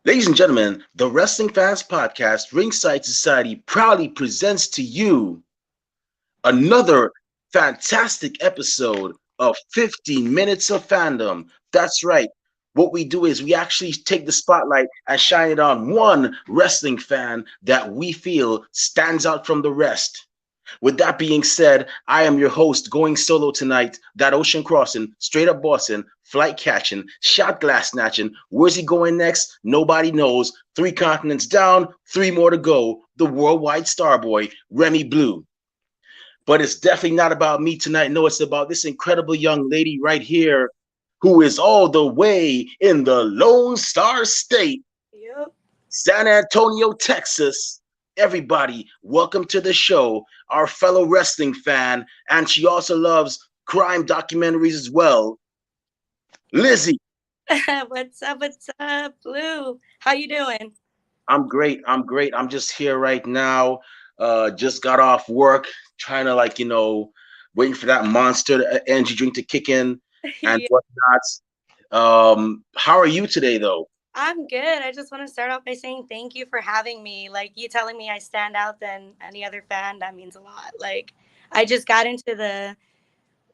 Ladies and gentlemen, the Wrestling Fans Podcast, Ringside Society, proudly presents to you another fantastic episode of 15 Minutes of Fandom. That's right. What we do is we actually take the spotlight and shine it on one wrestling fan that we feel stands out from the rest. With that being said, I am your host going solo tonight. That ocean crossing, straight up Boston, flight catching, shot glass snatching. Where's he going next? Nobody knows. 3 continents down, 3 more to go. The worldwide starboy, Remy Blue. But it's definitely not about me tonight. No, it's about this incredible young lady right here who is all the way in the Lone Star State, Yep. San Antonio, Texas. Everybody, welcome to the show, our fellow wrestling fan, and she also loves crime documentaries as well, Lizzie. What's up? What's up, Blue? How you doing? I'm great. I'm great. I'm just here right now. Just got off work, trying to waiting for that monster energy drink to kick in and Yeah, whatnot. How are you today, though? I'm good. I just want to start off by saying thank you for having me. Like you telling me I stand out than any other fan, that means a lot. Like I just got into the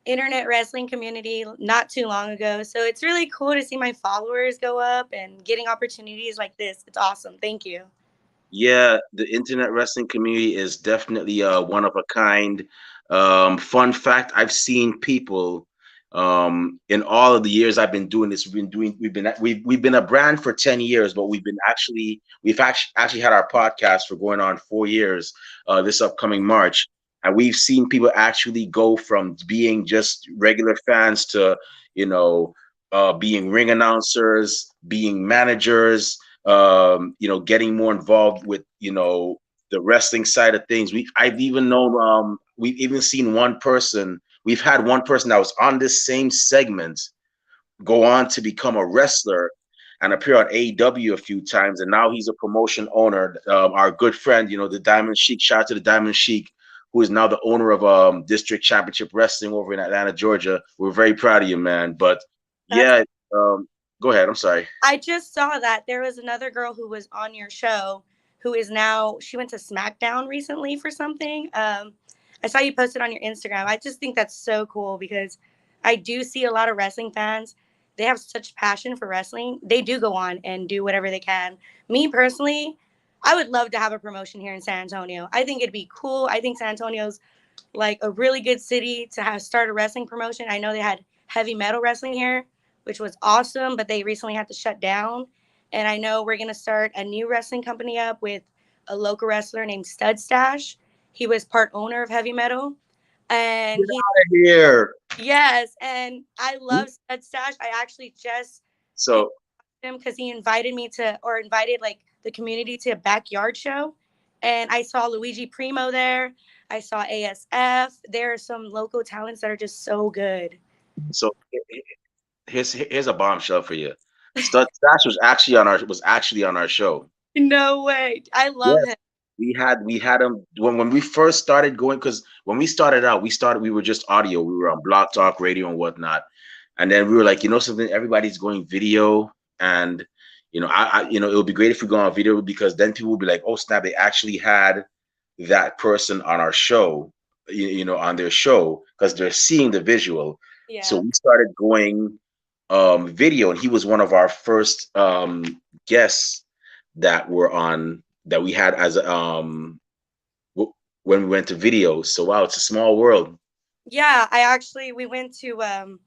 internet wrestling community not too long ago, so it's really cool to see my followers go up and getting opportunities like this. It's awesome. Thank you. Yeah, the internet wrestling community is definitely one of a kind. Fun fact: I've seen people in all of the years I've been doing this. We've been a brand for 10 years, but we've actually had our podcast for going on 4 years. This upcoming March, and we've seen people actually go from being just regular fans to being ring announcers, being managers, getting more involved with, the wrestling side of things. We've even seen one person, we've had one person that was on this same segment go on to become a wrestler and appear on AEW a few times. And now he's a promotion owner. Our good friend, the Diamond Sheik, shout out to the Diamond Sheik, who is now the owner of District Championship Wrestling over in Atlanta, Georgia. We're very proud of you, man. But That's yeah, go ahead. I'm sorry. I just saw that there was another girl who was on your show who is now she went to SmackDown recently for something. I saw you posted on your Instagram. I just think that's so cool because I do see a lot of wrestling fans. They have such passion for wrestling. They do go on and do whatever they can. Me personally, I would love to have a promotion here in San Antonio. I think it'd be cool. I think San Antonio's like a really good city to have start a wrestling promotion. I know they had heavy metal wrestling here, which was awesome, but they recently had to shut down. And I know we're gonna start a new wrestling company up with a local wrestler named Stud Stash. He was part owner of heavy metal, and Get he out of here. yes, and I love Stud Stash. I actually just invited So, him because he invited me to or invited like the community to a backyard show, and I saw Luigi Primo there. I saw ASF. There are some local talents that are just so good. here's a bombshell for you. Stud Stash was actually on our show. No way. I love Yes, him. we had him when we first started going, because when we started out, we were just audio. We were on Blog Talk Radio and whatnot, and then we were like, something, everybody's going video, and it would be great if we go on video, because then people would be like, oh snap, they actually had that person on our show, on their show, because they're seeing the visual. So Yeah. we started going video, and he was one of our first guests that we had as when we went to video. So wow, it's a small world. Yeah, I actually we went to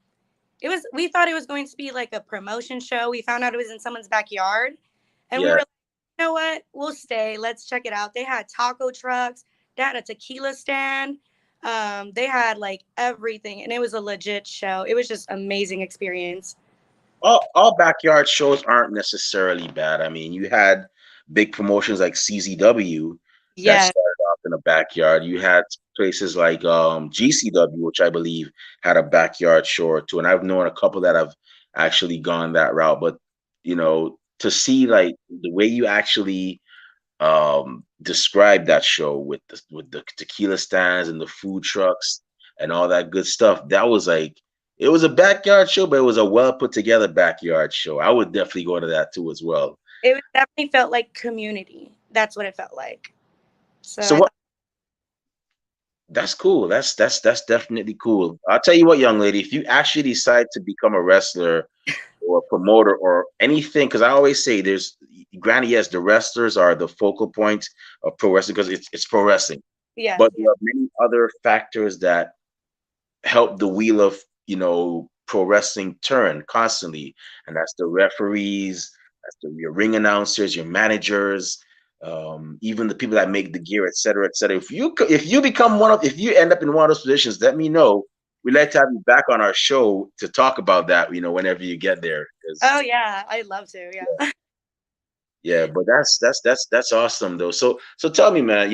it was we thought it was going to be like a promotion show. We found out it was in someone's backyard and we were Yeah. like, you know what? We'll stay. Let's check it out. They had taco trucks, they had a tequila stand. They had like everything and it was a legit show. It was just amazing experience. All backyard shows aren't necessarily bad. I mean, you had big promotions like CZW that Yeah. started off in a backyard. You had places like GCW, which I believe had a backyard show or two, and I've known a couple that have actually gone that route. But to see like the way you actually describe that show with the tequila stands and the food trucks and all that good stuff, that was like, it was a backyard show, but it was a well put together backyard show. I would definitely go to that too as well. It definitely felt like community. That's what it felt like. So So I what? thought, That's cool. That's definitely cool. I'll tell you what, young lady, if you actually decide to become a wrestler or a promoter or anything, because I always say there's, granted, yes, the wrestlers are the focal point of pro wrestling because it's pro wrestling, yes, but there are many other factors that help the wheel of pro wrestling turn constantly, and that's the referees, your ring announcers, your managers, even the people that make the gear, etc., etc. If you become if you end up in one of those positions, let me know. We'd like to have you back on our show to talk about that. Whenever you get there, because oh yeah, I'd love to. Yeah. yeah, but that's awesome though. So tell me, man,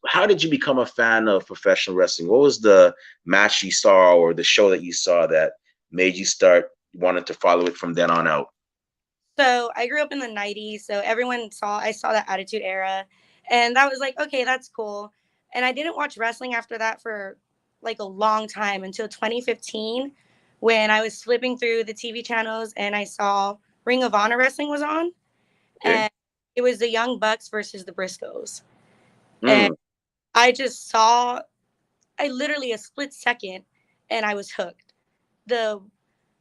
how did you become a fan of professional wrestling? What was the match you saw or the show that you saw that made you start wanting to follow it from then on out? So I grew up in the '90s, so I saw that Attitude Era, and that was like, okay, that's cool. And I didn't watch wrestling after that for like a long time until 2015, when I was flipping through the TV channels and I saw Ring of Honor wrestling was on, Okay. and it was the Young Bucks versus the Briscoes, and Mm, I just saw, I literally a split second, and I was hooked. The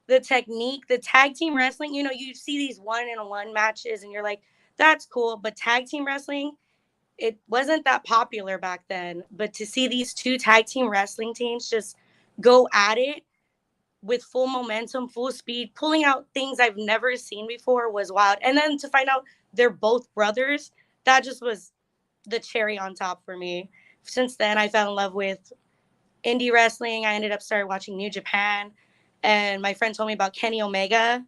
the technique, the tag team wrestling, you see these one-on-one matches and you're like, that's cool. But tag team wrestling, it wasn't that popular back then. But to see these two tag team wrestling teams just go at it with full momentum, full speed, pulling out things I've never seen before was wild. And then to find out they're both brothers, that just was the cherry on top for me. Since then, I fell in love with indie wrestling. I ended up started watching New Japan, and my friend told me about Kenny Omega,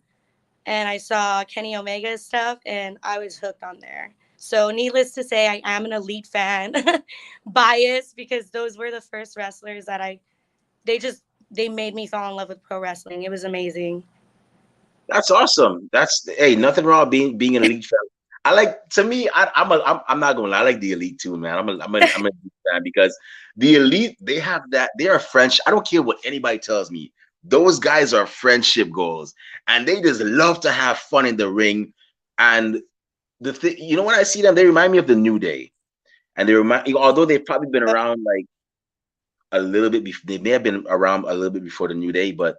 and I saw Kenny Omega's stuff, and I was hooked on there. So, needless to say, I am an elite fan, biased because those were the first wrestlers that they just they made me fall in love with pro wrestling. It was amazing. that's awesome. That's Hey, nothing wrong with being an elite fan. I like to me. I'm not gonna lie. I like the elite too, man. I'm a elite fan because the elite they are French. I don't care what anybody tells me. Those guys are friendship goals, and they just love to have fun in the ring. And the thing, when I see them, they remind me of the New Day, and although they've probably been around like a little bit. They may have been around a little bit before the New Day, but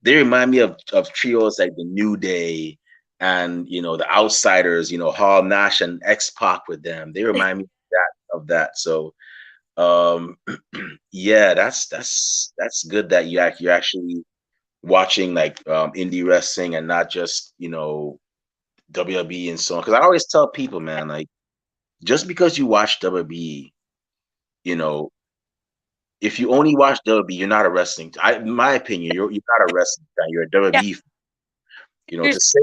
they remind me of trios like the New Day and the Outsiders. Hall Nash and X Pac with them. They remind me of that. So yeah, that's good that you're actually watching like indie wrestling and not just WWE and so on. Because I always tell people, man, like just because you watch WWE, you know, if you only watch WWE, you're not a wrestling. In my opinion, you're not a wrestling fan. You're a Yeah, WWE. you're To say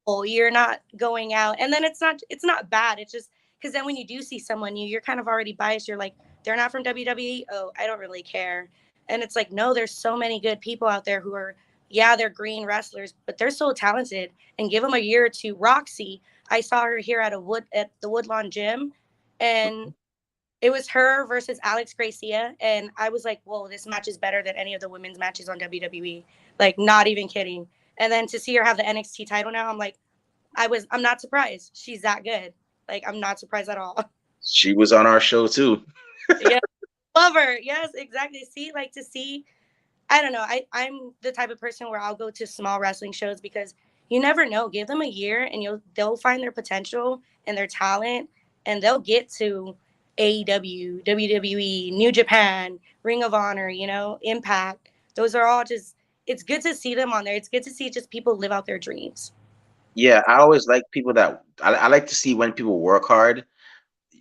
bubble. You're not going out, and then it's not bad. It's just because then when you do see someone new, you're kind of already biased. You're like, they're not from WWE. Oh, I don't really care. And it's like, no, there's so many good people out there who are, yeah, they're green wrestlers, but they're so talented. And give them a year or two. Roxy, I saw her here at the Woodlawn Gym, and it was her versus Alex Gracia, and I was like, whoa, this match is better than any of the women's matches on WWE. Like, not even kidding. And then to see her have the NXT title now, I'm like, I'm not surprised. She's that good. Like, I'm not surprised at all. she was on our show too. Yeah. Love her. Yes, exactly. See, like to see, I don't know. I'm the type of person where I'll go to small wrestling shows because you never know. Give them a year and they'll find their potential and their talent, and they'll get to AEW, WWE, New Japan, Ring of Honor, Impact. Those are all just, it's good to see them on there. It's good to see just people live out their dreams. Yeah, I always like people that I like to see when people work hard.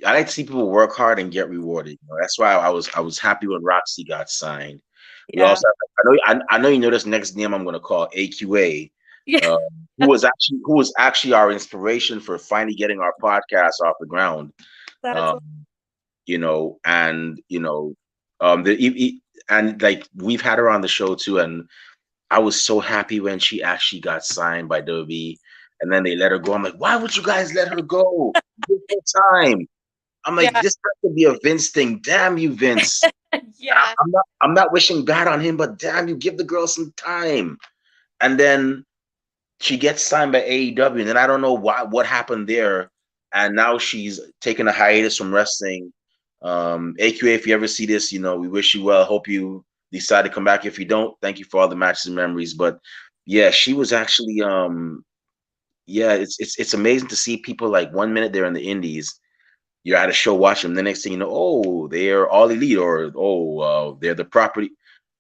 I like to see people work hard and get rewarded. That's why I was happy when Roxy got signed. We Yeah. also I know you know this next name I'm going to call AQA, Yeah. uh, who was actually our inspiration for finally getting our podcast off the ground. That's Um, and and like we've had her on the show too, and I was so happy when she actually got signed by WWE, and then they let her go. I'm like, why would you guys let her go? Give her time. I'm like, yeah. this has to be a Vince thing. Damn you, Vince. Yeah. I'm not wishing bad on him, but damn you, give the girl some time. And then she gets signed by AEW, and then I don't know what happened there, and now she's taking a hiatus from wrestling. AQA, if you ever see this, we wish you well. Hope you decide to come back. If you don't, thank you for all the matches and memories. But yeah, she was actually yeah, it's amazing to see people like 1 minute they're in the indies, you're at a show watching them, the next thing you know, oh, they're all elite, or oh, they're the property.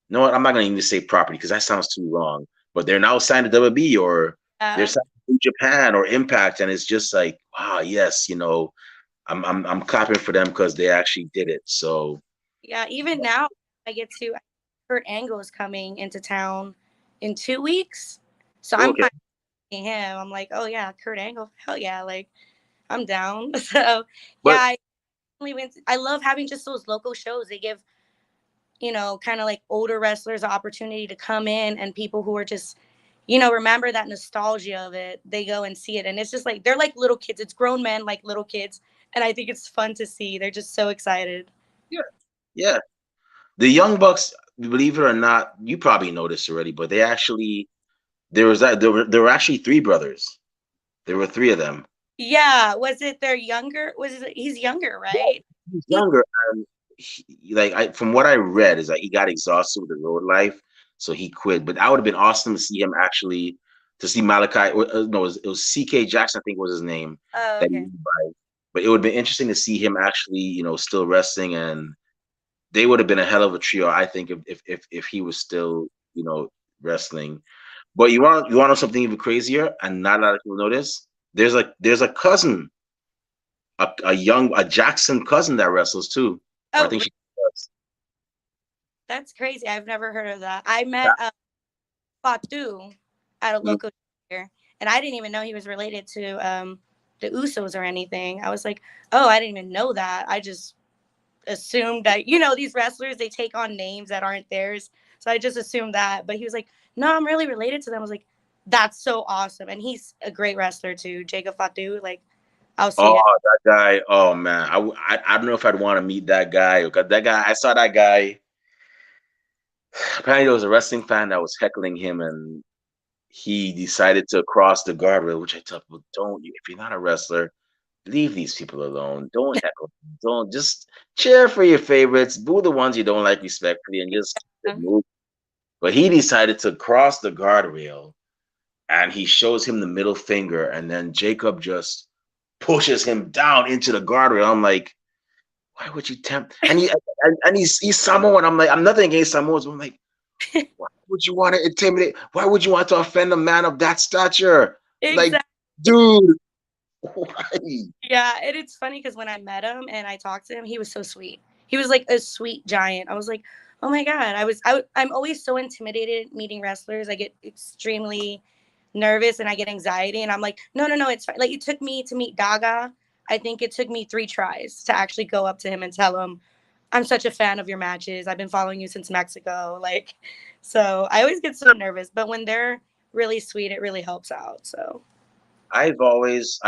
No, what? I'm not gonna even say property because that sounds too wrong. But they're now signed to WWE, or they're Yeah. signed to Japan or Impact, and it's just like, wow, yes, I'm clapping for them because they actually did it. So Yeah, even now I get to Kurt Angle is coming into town in 2 weeks. So I'm okay, kind of seeing him. I'm like, oh yeah, Kurt Angle. Hell yeah, like I'm down. So yeah, but I love having just those local shows. They give, kind of like older wrestlers an opportunity to come in, and people who are just, remember that nostalgia of it. They go and see it. And it's just like they're like little kids. It's grown men like little kids. And I think it's fun to see. They're just so excited. yeah, yeah, the Young Bucks, believe it or not, you probably know this already, but they actually there were actually three brothers. There were three of them. Yeah, was it their younger? He's younger, right? He's He, younger, and from what I read, is that he got exhausted with the road life, so he quit. But that would have been awesome to see him actually, to see Malachi. No, it was CK Jackson, I think was his name. oh, That he okay. went by. But it would have been interesting to see him actually, still wrestling, and they would have been a hell of a trio, I think, if he was still, wrestling. But you want to know something even crazier, and not a lot of people know this. There's a cousin, a Jackson cousin that wrestles too, or I Oh, think she does. that's crazy. I've never heard of that. I met Fatu at a Mm. local here, and I didn't even know he was related to the Usos or anything. I was like, oh, I didn't even know that. I just assumed that these wrestlers they take on names that aren't theirs, so I just assumed that. But he was like, no, I'm really related to them. I was like, that's so awesome, and he's a great wrestler too, Jacob Fatu. Like, I'll see Oh, him. that guy. Oh man, I don't know if I'd want to meet that guy. 'Cause that guy, I saw that guy. Apparently, there was a wrestling fan that was heckling him, and he decided to cross the guardrail. Which I tell people, don't. If you're not a wrestler, leave these people alone. Don't heckle them. Don't, just cheer for your favorites. Boo the ones you don't like respectfully, and just keep it moving. But he decided to cross the guardrail, and he shows him the middle finger, and then Jacob just pushes him down into the guardrail. I'm like, why would you tempt? And he's Samoan. I'm like, I'm nothing against Samoans, but I'm like, why would you want to intimidate? Why would you want to offend a man of that stature? Like, Exactly. dude, why? Yeah, and it's funny because when I met him and I talked to him, he was so sweet. He was like a sweet giant. I was like, oh my god. I'm always so intimidated meeting wrestlers. I get extremely nervous and I get anxiety, and I'm like, no, no, no, it's fine. Like it took me to meet Daga. I think it took me 3 tries to actually go up to him and tell him, I'm such a fan of your matches. I've been following you since Mexico. Like, so I always get so nervous, but when they're really sweet, it really helps out. So, I've always,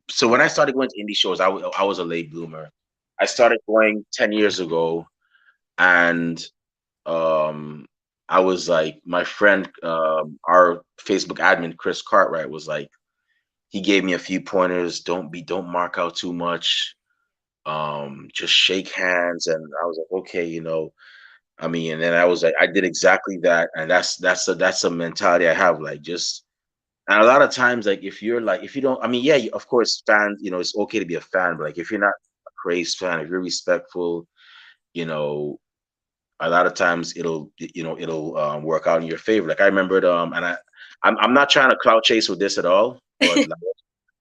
so when I started going to indie shows, I was a late bloomer. I started going 10 years ago, and um, I was like, my friend, our Facebook admin, Chris Cartwright, was like, he gave me a few pointers. Don't mark out too much. Just shake hands. And I was like, okay, I mean, and then I was like, I did exactly that. And that's a mentality I have. Like, just, and a lot of times, like, if you don't, I mean, yeah, of course, fans, it's okay to be a fan, but like, if you're not a crazed fan, if you're respectful, you know, a lot of times it'll work out in your favor. Like I remembered, and I'm not trying to clout chase with this at all, but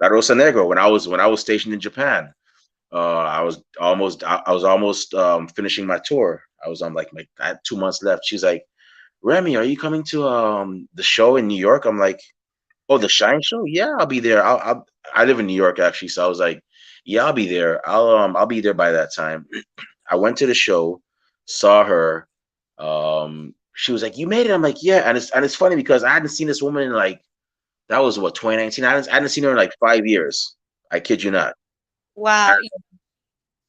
La Rosa Negro, when I was stationed in Japan, I was almost finishing my tour. I was on like I had 2 months left. She's like, Remy, are you coming to the show in New York? I'm like, oh, the Shine show? Yeah, I'll be there. I live in New York actually, so I was like, yeah, I'll be there. I'll be there by that time. I went to the show, saw her. She was like, "You made it." I'm like, "Yeah," and it's funny because I hadn't seen this woman in like, that was what, 2019. I hadn't seen her in like 5 years. I kid you not. wow. And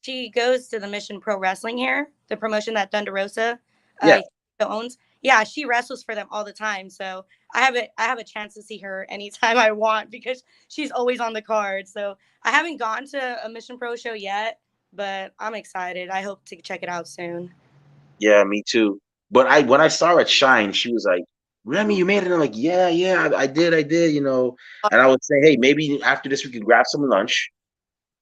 She goes to the Mission Pro Wrestling here, the promotion that Thunder Rosa yeah, owns. Yeah, she wrestles for them all the time. So I have a chance to see her anytime I want because she's always on the card. So I haven't gone to a Mission Pro show yet, but I'm excited. I hope to check it out soon. Yeah, me too. But I when I saw her at Shine, she was like, Remy, you made it. I'm like, yeah, yeah, I did, you know. And I would say, hey, maybe after this we can grab some lunch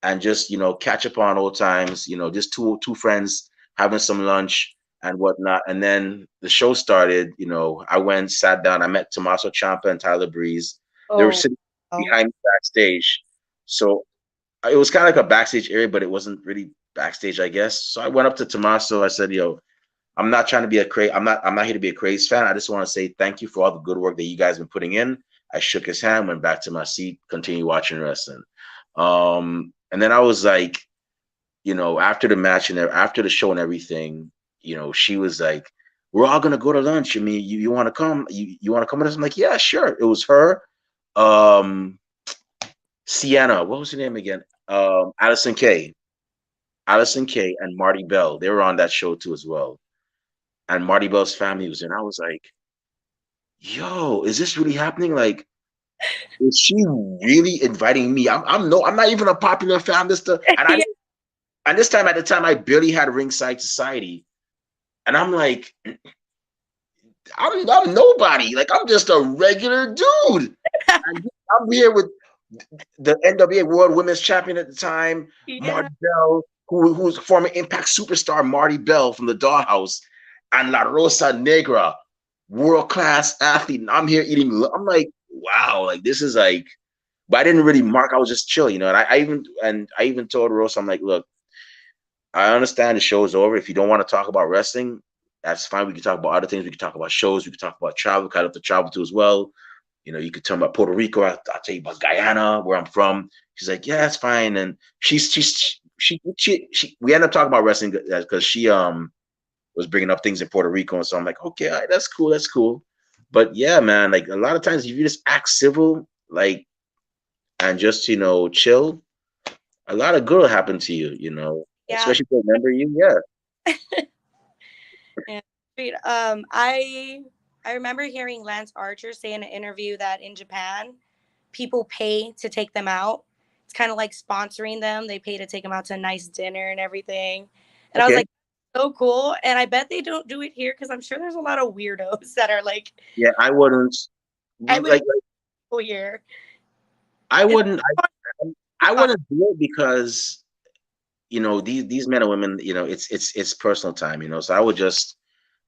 and just, you know, catch up on old times, you know, just two friends having some lunch and whatnot. And then the show started, you know, I went, sat down, I met Tommaso Ciampa and Tyler Breeze. They were Oh, sitting oh. behind me backstage. So it was kind of like a backstage area, but it wasn't really backstage, I guess. So I went up to Tommaso. I said, yo, I'm not trying to be a craze. I'm not here to be a craze fan. I just want to say thank you for all the good work that you guys have been putting in. I shook his hand, went back to my seat, continued watching wrestling. And then I was like, you know, after the match and after the show and everything, you know, she was like, "We're all gonna go to lunch. I mean, you want to come? You want to come with us?" I'm like, "Yeah, sure." It was her, um, Sienna. What was her name again? Allison Kay, and Marty Bell. They were on that show too as well. And Marty Bell's family was in. I was like, "Yo, is this really happening? Like, is she really inviting me? I'm not even a popular fan. Yeah. And this time at the time I barely had ringside society, and I'm like, I'm nobody. Like I'm just a regular dude. And I'm here with the NWA World Women's Champion at the time, Yeah. Marty Bell, who's former Impact superstar Marty Bell from the Dollhouse, and La Rosa Negra, world class athlete. And I'm here eating. I'm like, wow, like this is like. But I didn't really mark. I was just chill, you know. And I even told Rosa, I'm like, look, I understand the show's over. If you don't want to talk about wrestling, that's fine. We can talk about other things. We can talk about shows. We can talk about travel. Kind of to travel to as well. You know, you could tell me about Puerto Rico. I'll tell you about Guyana, where I'm from. She's like, yeah, that's fine. And she we ended up talking about wrestling because she was bringing up things in Puerto Rico, and so I'm like, okay, all right, that's cool, that's cool. But yeah, man, like a lot of times if you just act civil, like and just chill, a lot of good will happen to you. You know, Yeah. especially if they remember you. Yeah. Yeah. Sweet. I remember hearing Lance Archer say in an interview that in Japan, people pay to take them out. It's kind of like sponsoring them. They pay to take them out to a nice dinner and everything. And I was Okay. like, so cool. And I bet they don't do it here because I'm sure there's a lot of weirdos that are like, Yeah, I wouldn't I wouldn't like. go here. I It's wouldn't. I wouldn't do it because these men and women. It's personal time. So I would just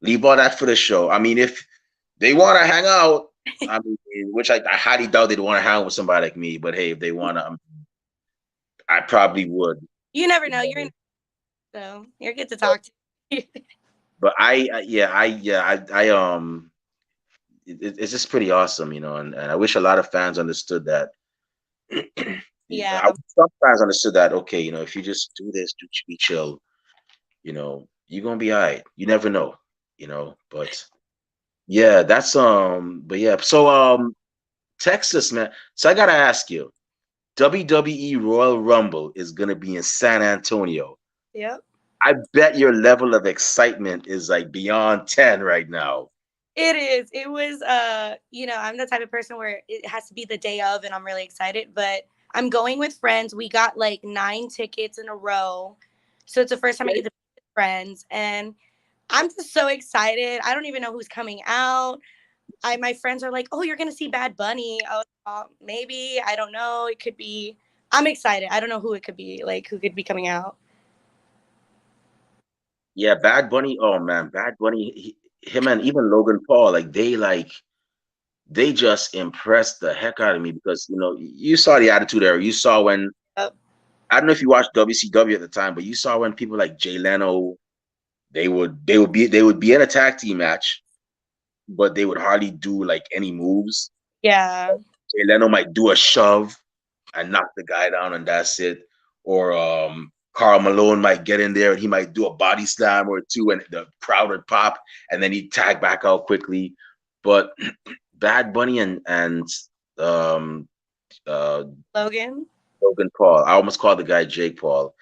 leave all that for the show. I mean, if they want to hang out, I mean, which I highly doubt they'd want to hang out with somebody like me. But hey, if they want to, I probably would. you never know. You're in, so you're good to talk to. But it's just pretty awesome, and I wish a lot of fans understood that. Yeah. Some fans understood that. Okay, if you just do this, be chill, you're gonna be all right. You never know, But yeah, that's but yeah. So Texas, man. So I gotta ask you, WWE Royal Rumble is gonna be in San Antonio. Yep. I bet your level of excitement is like beyond 10 right now. It is. It was I'm the type of person where it has to be the day of and I'm really excited, but I'm going with friends. We got like 9 tickets in a row. So it's the first time I Okay. get to be with friends and I'm just so excited. I don't even know who's coming out. I My friends are like, "Oh, you're going to see Bad Bunny." Oh, maybe, I don't know. It could be. I'm excited. I don't know who it could be, like who could be coming out. Yeah, Bad Bunny. Oh man, Bad Bunny. Him and even Logan Paul, they just impressed the heck out of me because you saw the attitude era. You saw when Yep. I don't know if you watched WCW at the time, but you saw when people like Jay Leno, they would be in a tag team match, but they would hardly do like any moves. Yeah. Jay Leno might do a shove and knock the guy down, and that's it. Or Carl Malone might get in there and he might do a body slam or two, and the crowd would pop, and then he'd tag back out quickly. But Bad Bunny and um, uh, Logan. Logan Paul, I almost called the guy Jake Paul.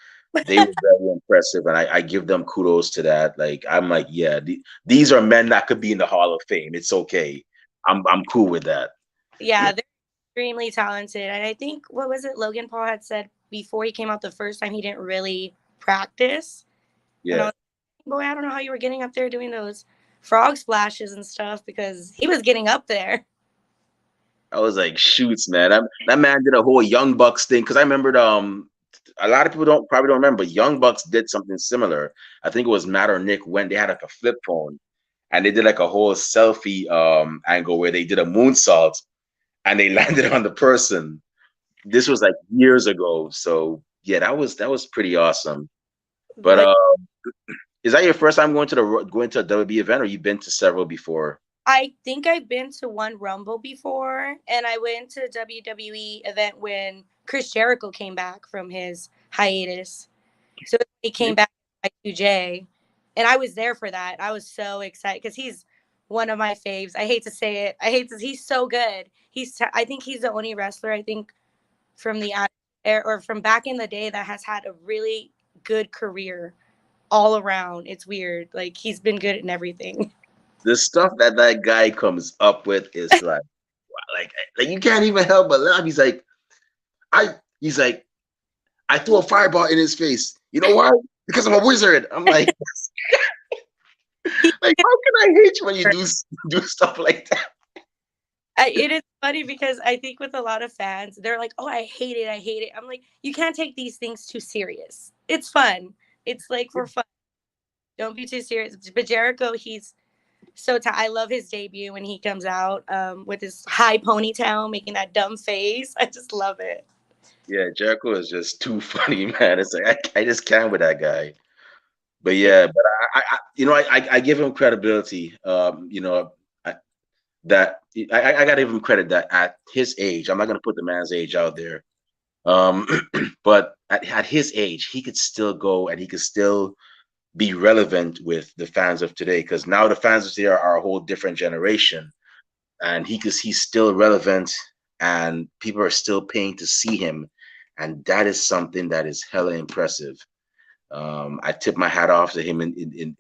They were very impressive, and I give them kudos to that. Like I'm like, yeah, these are men that could be in the Hall of Fame. It's okay. I'm cool with that. Yeah, they're extremely talented. And I think, what was it Logan Paul had said before he came out the first time, he didn't really practice. And I Yeah, was like, boy, I don't know how you were getting up there doing those frog splashes and stuff because he was getting up there. I was like, shoots, man. That man did a whole Young Bucks thing because I remembered. A lot of people don't probably don't remember. Young Bucks did something similar. I think it was Matt or Nick when they had like a flip phone, and they did like a whole selfie angle where they did a moonsault and they landed on the person. This was like years ago, so yeah, that was pretty awesome. But But is that your first time going to a WB event, or you've been to several before? I think I've been to one Rumble before, and I went to a WWE event when Chris Jericho came back from his hiatus. So he came back by 2J, and I was there for that. I was so excited because he's one of my faves. I hate to say it. I hate to. He's so good. I think he's the only wrestler I think from the or from back in the day that has had a really good career all around. It's weird. Like he's been good in everything. The stuff that that guy comes up with is like you can't even help but laugh. He's like, I threw a fireball in his face. You know why? Because I'm a wizard. I'm like, like how can I hate you when you do stuff like that? It is funny because I think with a lot of fans, they're like, "Oh, I hate it. I hate it." I'm like, "You can't take these things too serious. It's fun. It's like for fun. Don't be too serious." But Jericho, he's I love his debut when he comes out with his high ponytail, making that dumb face. I just love it. Yeah, Jericho is just too funny, man. It's like I just can't with that guy. But Yeah, yeah, but I give him credibility. I, that I gotta give him credit that at his age, I'm not gonna put the man's age out there. Um, but at his age, he could still go and he could still be relevant with the fans of today because now the fans of today are a whole different generation, and he's still relevant, and people are still paying to see him, and that is something that is hella impressive. I tip my hat off to him in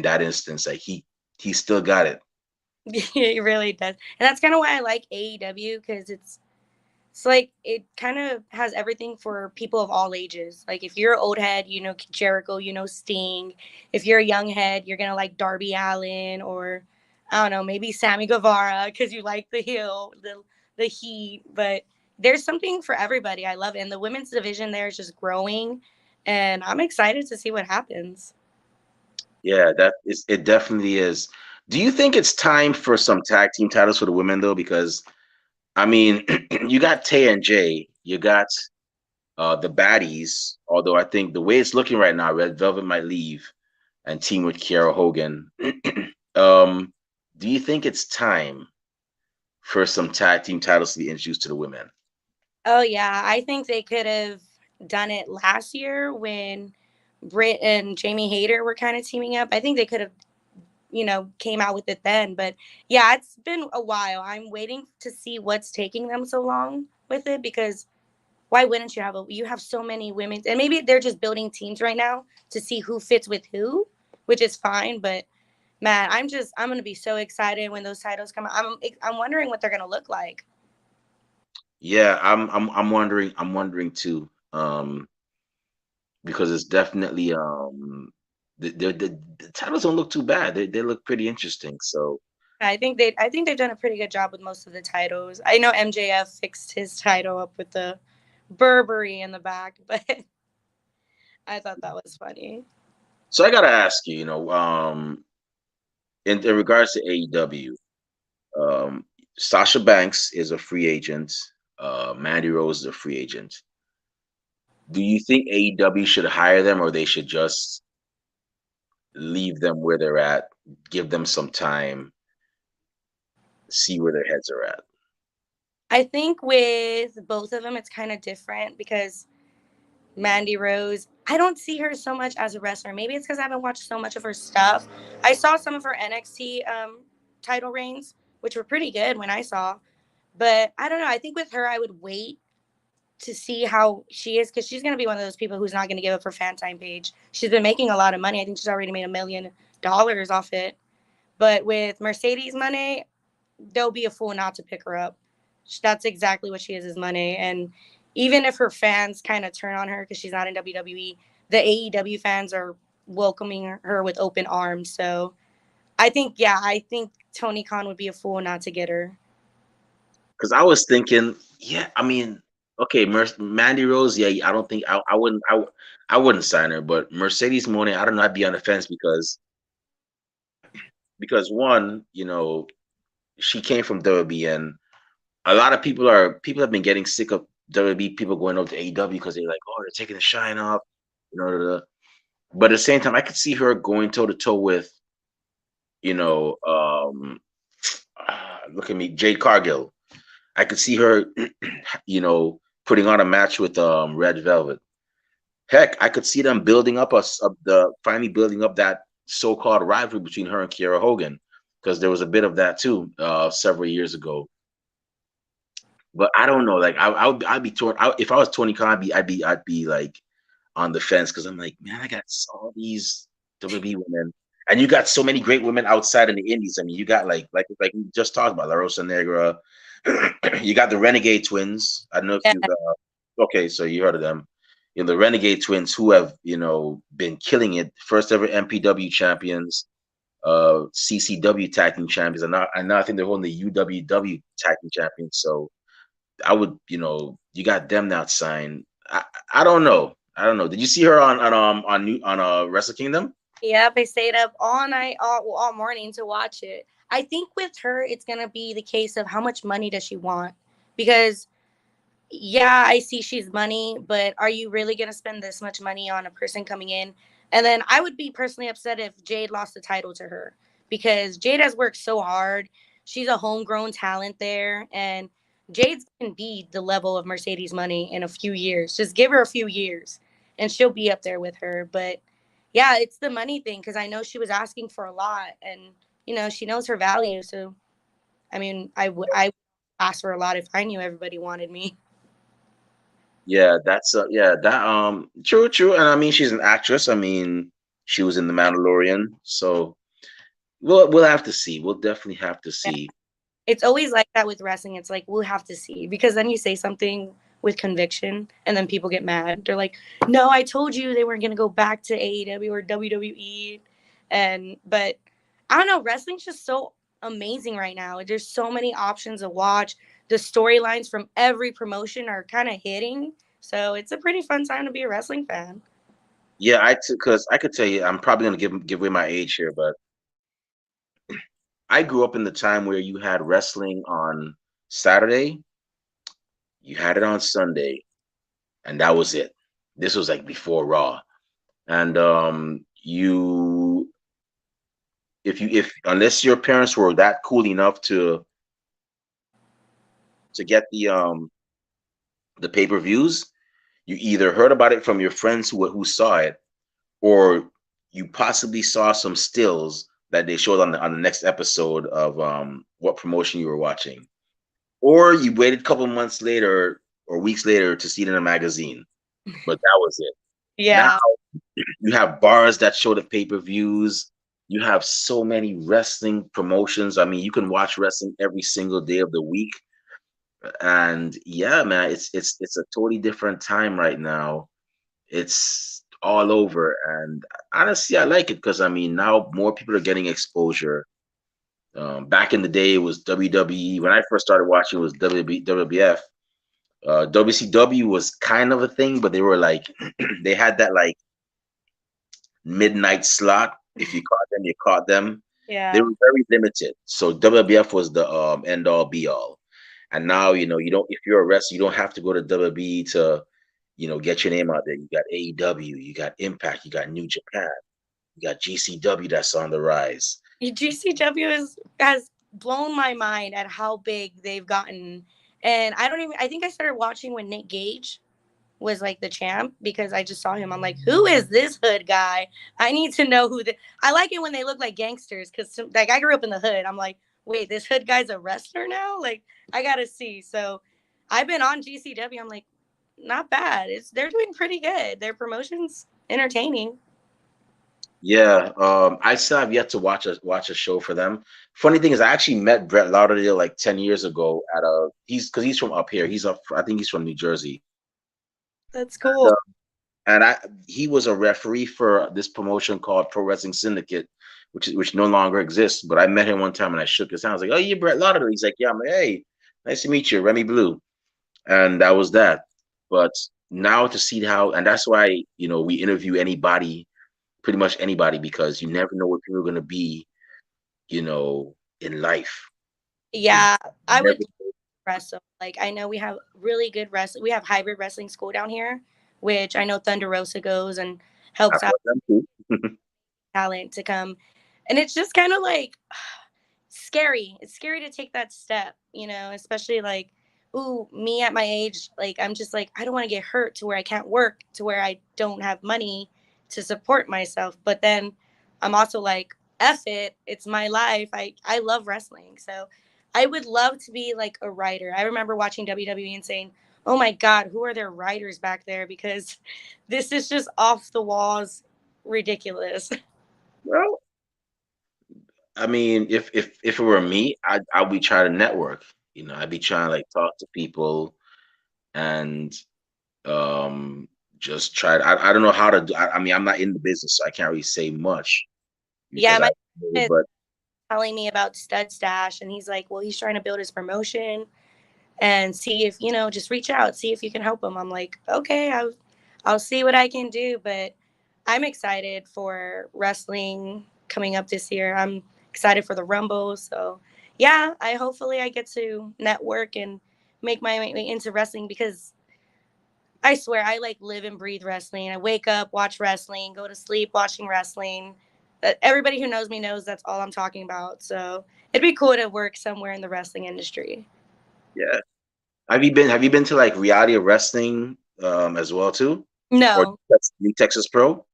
that instance. Like he still got it. it really does, and that's kind of why I like AEW because it's like it kind of has everything for people of all ages. Like if you're an old head, you know Jericho, you know Sting. If you're a young head, you're gonna like Darby Allin or I don't know, maybe Sammy Guevara because you like the heel, the heat. But there's something for everybody. I love it, and the women's division there is just growing, and I'm excited to see what happens. Yeah, that is it definitely is. Do you think it's time for some tag team titles for the women though? Because I mean, you got Tay and Jay, you got the baddies. Although I think the way it's looking right now, Red Velvet might leave and team with Kiera Hogan. um, do you think it's time for some tag team titles to be introduced to the women? Oh yeah, I think they could have done it last year when Britt and Jamie Hayter were kind of teaming up. I think they could have, came out with it then. But yeah, it's been a while. I'm waiting to see what's taking them so long with it because why wouldn't you have so many women and maybe they're just building teams right now to see who fits with who, which is fine. But man, I'm gonna be so excited when those titles come out. I'm wondering what they're gonna look like. Yeah, I'm wondering too. Because it's definitely the titles don't look too bad. They look pretty interesting. So I think they've done a pretty good job with most of the titles. I know MJF fixed his title up with the Burberry in the back, but I thought that was funny. so I gotta ask you, in regards to AEW, Sasha Banks is a free agent. Mandy Rose is a free agent. Do you think AEW should hire them, or they should just leave them where they're at, give them some time, see where their heads are at? I think with both of them, it's kind of different because Mandy Rose, I don't see her so much as a wrestler. Maybe it's because I haven't watched so much of her stuff. I saw some of her NXT title reigns, which were pretty good when I saw. But I don't know. I think with her, I would wait to see how she is, because she's going to be one of those people who's not going to give up her fan time page. She's been making a lot of money. I think she's already made $1 million off it. But with Mercedes Money, they'll be a fool not to pick her up. That's exactly what she is Money. And even if her fans kind of turn on her because she's not in WWE, the AEW fans are welcoming her with open arms. So I think Tony Khan would be a fool not to get her. Because I was thinking, yeah, I mean, okay, Mandy Rose, yeah, I don't think I wouldn't sign her, but Mercedes Moné, I don't know, I'd be on the fence because one, she came from WWE, and a lot of people have been getting sick of WWE people going over to AEW because they're like, oh, they're taking the shine off, you know. But at the same time, I could see her going toe to toe with, you know, look at me, Jade Cargill. I could see her, putting on a match with Red Velvet. Heck, I could see them building up finally building up that so-called rivalry between her and Kiera Hogan, because there was a bit of that too several years ago. But I don't know. Like I'd be torn. If I was Tony Khan, I'd be like on the fence because I'm like, man, I got all these WWE women, and you got so many great women outside in the Indies. I mean, you got like we just talked about La Rosa Negra. You got the Renegade Twins. I don't know if Yeah, you okay, so you heard of them. The Renegade Twins who have been killing it. First ever MPW champions, CCW tag team champions, and now I think they're holding the UWW tag team champions. So I would, you got them now signed. I don't know. I don't know. Did you see her on Wrestle Kingdom? yep. I stayed up all night, all morning to watch it. I think with her, it's gonna be the case of how much money does she want? Because yeah, I see she's money, but are you really going to spend this much money on a person coming in? And then I would be personally upset if Jade lost the title to her, because Jade has worked so hard. She's a homegrown talent there, and Jade can be the level of Mercedes Money in a few years. Just give her a few years and she'll be up there with her. But yeah, it's the money thing, because I know she was asking for a lot, and she knows her value. So I mean, I ask for a lot if I knew everybody wanted me. Yeah, that's yeah, that true, true. And I mean she's an actress. I mean, she was in The Mandalorian. So we'll have to see. We'll definitely have to see. It's always like that with wrestling. It's like, we'll have to see, because then you say something with conviction and then people get mad. They're like, no, I told you they weren't going to go back to AEW or WWE. But I don't know, wrestling's just so amazing right now. There's so many options to watch. The storylines from every promotion are kind of hitting. So it's a pretty fun time to be a wrestling fan. Yeah, because I could tell you, I'm probably gonna give away my age here, but I grew up in the time where you had wrestling on Saturday, you had it on Sunday, and that was it. This was like before Raw. And you if unless your parents were that cool enough to get the pay-per-views, you either heard about it from your friends who saw it, or you possibly saw some stills that they showed on the next episode of what promotion you were watching, or you waited a couple months later or weeks later to see it in a magazine. But that was it. Now Yeah. you have bars that show the pay-per-views. You have so many wrestling promotions. I mean, you can watch wrestling every single day of the week. And yeah, man, it's a totally different time right now. It's all over, and honestly, I like it because I mean now more people are getting exposure. Back in the day, it was WWE. When I first started watching, it was WWF. WCW was kind of a thing, but they were like they had that like midnight slot. If you caught them, you caught them. They Yeah. were very limited. So WWF was the end all be all. And now, you don't, if you're a wrestler, you don't have to go to WWE to, get your name out there. You got AEW, you got Impact, you got New Japan, you got GCW that's on the rise. GCW has blown my mind at how big they've gotten. And I think I started watching when Nick Gage was like the champ, because I just saw him. I'm like, who is this hood guy? I need to know I like it when they look like gangsters, because like I grew up in the hood. I'm like, wait, this hood guy's a wrestler now? Like, I gotta see. So I've been on GCW. I'm like, not bad. It's they're doing pretty good. Their promotion's entertaining. Yeah, I still have yet to watch a show for them. Funny thing is, I actually met Brett Lauderdale like 10 years ago at a he's from up here. He's up, I think he's from New Jersey. That's cool. And he was a referee for this promotion called Pro Wrestling Syndicate, which no longer exists. But I met him one time and I shook his hand. I was like, "Oh, you're Brett Lauderdale." He's like, "Yeah." I'm like, "Hey, nice to meet you, Remy Blue." And that was that. But now to see how, and that's why we interview anybody, pretty much anybody, because you never know what people are going to be, in life. You Yeah, I never. would wrestle. Like I know we have really good wrestling. We have hybrid wrestling school down here, which I know Thunder Rosa goes and I've helps out heard them too. talent to come. And it's just kind of like scary. It's scary to take that step, especially like, ooh, me at my age, like I'm just like, I don't want to get hurt to where I can't work, to where I don't have money to support myself. But then I'm also like, F it, it's my life. I love wrestling. So I would love to be like a writer. I remember watching WWE and saying, oh my God, who are their writers back there? Because this is just off the walls ridiculous. Well, I mean, if it were me, I'd be trying to network. I'd be trying to like talk to people and just try. I don't know how to do. I mean, I'm not in the business, so I can't really say much Yeah, because I. my But telling me about Stud Stash, and he's like, well, he's trying to build his promotion and see if just reach out, see if you can help him. I'm like, okay, I'll see what I can do, but I'm excited for wrestling coming up this year. I'm excited for the Rumble, so yeah, I get to network and make my way into wrestling because I swear I like live and breathe wrestling. I wake up, watch wrestling, go to sleep watching wrestling. That everybody who knows me knows that's all I'm talking about. So it'd be cool to work somewhere in the wrestling industry. yeah, have you been to like reality of wrestling as well too, or No, that's New Texas Pro?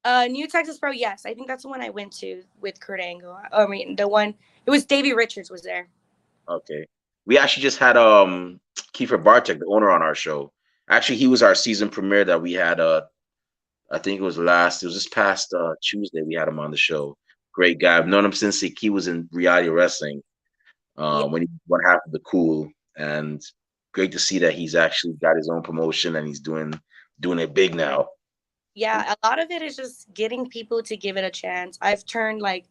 New Texas Pro. Yes, I think that's the one I went to with Kurt Angle. I mean, the one it was Davey Richards was there. Okay, we actually just had Kiefer Bartek, the owner, on our show. Actually, he was our season premiere that we had. I think it was this past Tuesday. We had him on the show. Great guy. I've known him since he was in reality wrestling. Yeah, When he went half of the cool, and great to see that he's actually got his own promotion and he's doing it big now. yeah. A lot of it is just getting people to give it a chance. I've turned like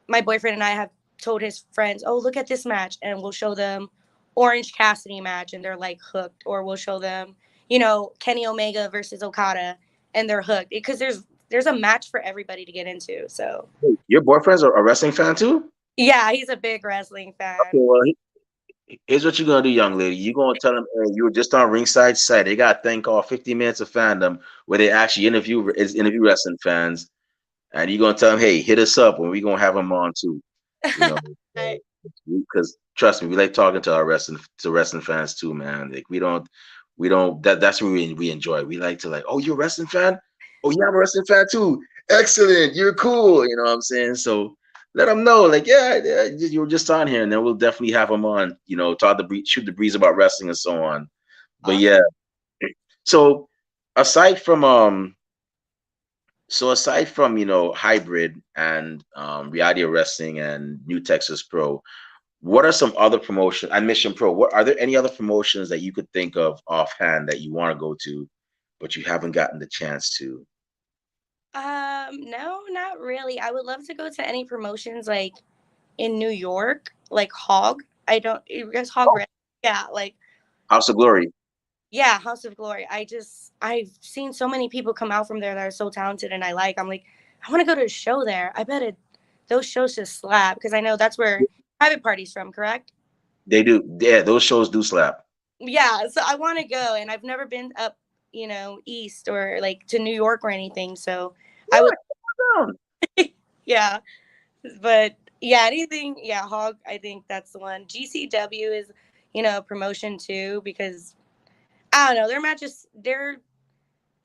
my boyfriend and I have told his friends, "Oh, look at this match," and we'll show them Orange Cassidy match, and they're like hooked. Or we'll show them, Kenny Omega versus Okada, and they're hooked because there's a match for everybody to get into. So Your boyfriend's a wrestling fan too? yeah, he's a big wrestling fan. Okay, well, here's what you're gonna do, young lady. You're gonna tell him, hey, you were just on Ringside site. They got a thing called 50 Minutes of Fandom where they actually interview wrestling fans, and you're gonna tell them, hey, hit us up, and we're gonna have them on too. You know, I, because trust me, we like talking to our wrestling fans too, man. Like we don't that's what we enjoy. We like to like, oh, you're a wrestling fan? Oh, yeah, I'm a wrestling fan too. Excellent, you're cool. You know what I'm saying? So let them know, like, yeah, yeah, you were just on here, and then we'll definitely have them on. Shoot the breeze about wrestling and so on. But awesome. yeah, so aside from hybrid and reality wrestling and New Texas Pro, what are some other promotions? And Mission Pro. What are there any other promotions that you could think of offhand that you want to go to, but you haven't gotten the chance to? No, not really. I would love to go to any promotions like in New York, like Hog. I don't, you guys Hog Oh, Red. Yeah, like House of Glory. yeah, House of Glory. I've seen so many people come out from there that are so talented and I like. I'm like, I want to go to a show there. I bet those shows just slap because I know that's where private parties from, correct? They do. Yeah, those shows do slap. Yeah, so I want to go and I've never been up, east or like to New York or anything. So I would Yeah, come on. yeah, but yeah, anything, yeah, Hog, I think that's the one. GCW is, a promotion too because I don't know, their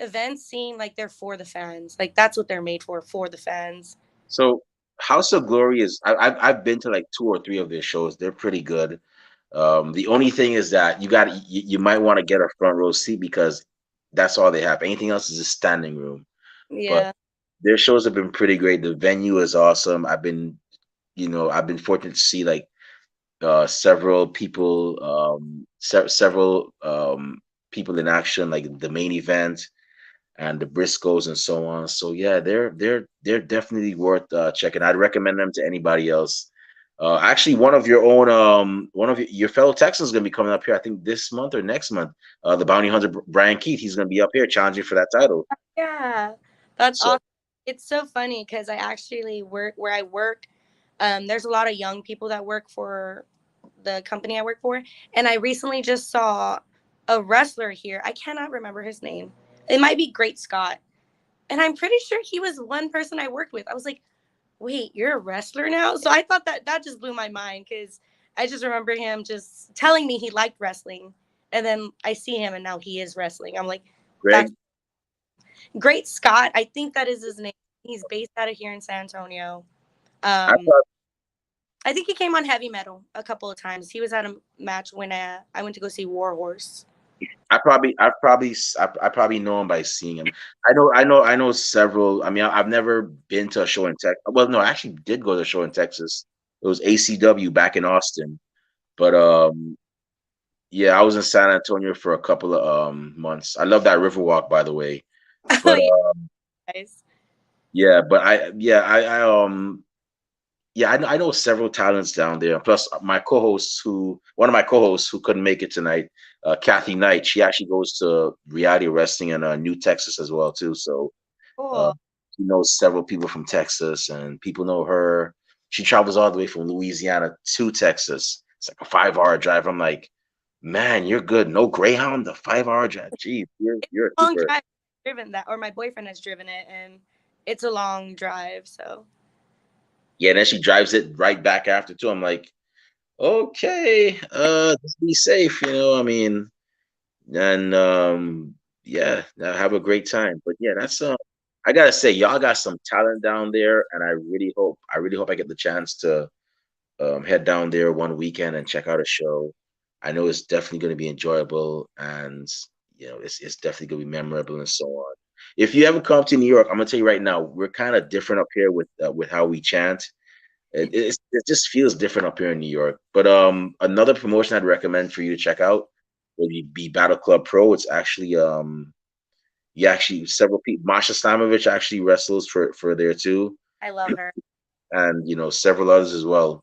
events seem like they're for the fans. Like that's what they're made for the fans. So House of Glory is. I've been to like two or three of their shows. They're pretty good. The only thing is that you might want to get a front row seat because that's all they have. Anything else is a standing room. But Yeah. their shows have been pretty great. The venue is awesome. I've been fortunate to see like several people, several people in action, like the main event and the Briscoes and so on. So yeah, they're definitely worth checking. I'd recommend them to anybody else. Actually, one of your own, one of your fellow Texans is going to be coming up here. I think this month or next month. The bounty hunter Brian Keith. He's going to be up here challenging for that title. Yeah. That's So awesome. It's so funny because I actually work where I work. There's a lot of young people that work for the company I work for. And I recently just saw a wrestler here. I cannot remember his name. It might be Great Scott. And I'm pretty sure he was one person I worked with. I was like, wait, you're a wrestler now? So I thought that just blew my mind because I just remember him just telling me he liked wrestling. And then I see him and now he is wrestling. I'm like, that's Greg, Great Scott. I think that is his name. He's based out of here in San Antonio. I Um, thought I think he came on Heavy Metal a couple of times. He was at a match when I went to go see Warhorse. I probably know him by seeing him. I know several. I mean, I've never been to a show in Texas. Well, no, I actually did go to a show in Texas. It was ACW back in Austin. But yeah, I was in San Antonio for a couple of months. I love that Riverwalk, by the way. Oh But yeah, guys. yeah, but I know several talents down there. Plus, one of my co-hosts who couldn't make it tonight, Kathy Knight. She actually goes to reality wrestling in New Texas as well too. So uh, Cool. she knows several people from Texas, and people know her. She travels all the way from Louisiana to Texas. It's like a 5 hour drive. I'm like, man, you're good. No Greyhound, the 5 hour drive. Gee, you're a Long trooper. drive. Driven that, or my boyfriend has driven it, and it's a long drive. So Yeah, and then she drives it right back after too. I'm like, okay, just be safe, I mean, and yeah, have a great time. But yeah, that's I gotta say, y'all got some talent down there, and I really hope I get the chance to head down there one weekend and check out a show. I know it's definitely going to be enjoyable, and it's definitely going to be memorable and so on. If you ever come to New York, I'm gonna tell you right now, we're kind of different up here with how we chant. It just feels different up here in New York. But another promotion I'd recommend for you to check out would be Battle Club Pro. It's actually several people. Masha Slamovich actually wrestles for there too, I love her. and several others as well.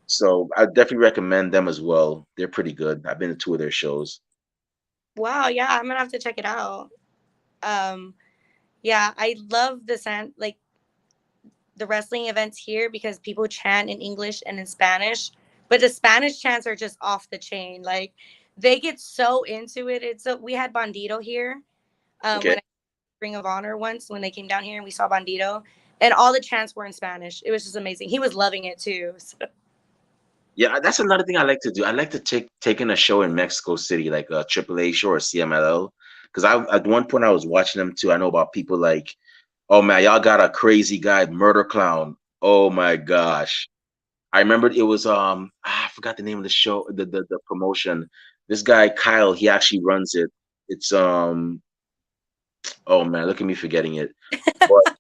So I definitely recommend them as well. They're pretty good. I've been to two of their shows. Wow. Yeah, I'm gonna have to check it out. Um, yeah, I love like the wrestling events here because people chant in English and in Spanish, but the Spanish chants are just off the chain. Like they get so into it. We had Bandito here Okay. when I Ring of Honor once when they came down here and we saw Bandito, and all the chants were in Spanish. It was just amazing. He was loving it too. So. Yeah, that's another thing I like to do. I like to take in a show in Mexico City, like a AAA show or CMLL. Because I at one point I was watching them too. I know about people like, oh man, y'all got a crazy guy, Murder Clown. Oh my gosh. I remember it was I forgot the name of the show, the promotion. This guy Kyle, he actually runs it. It's oh man, look at me forgetting it. But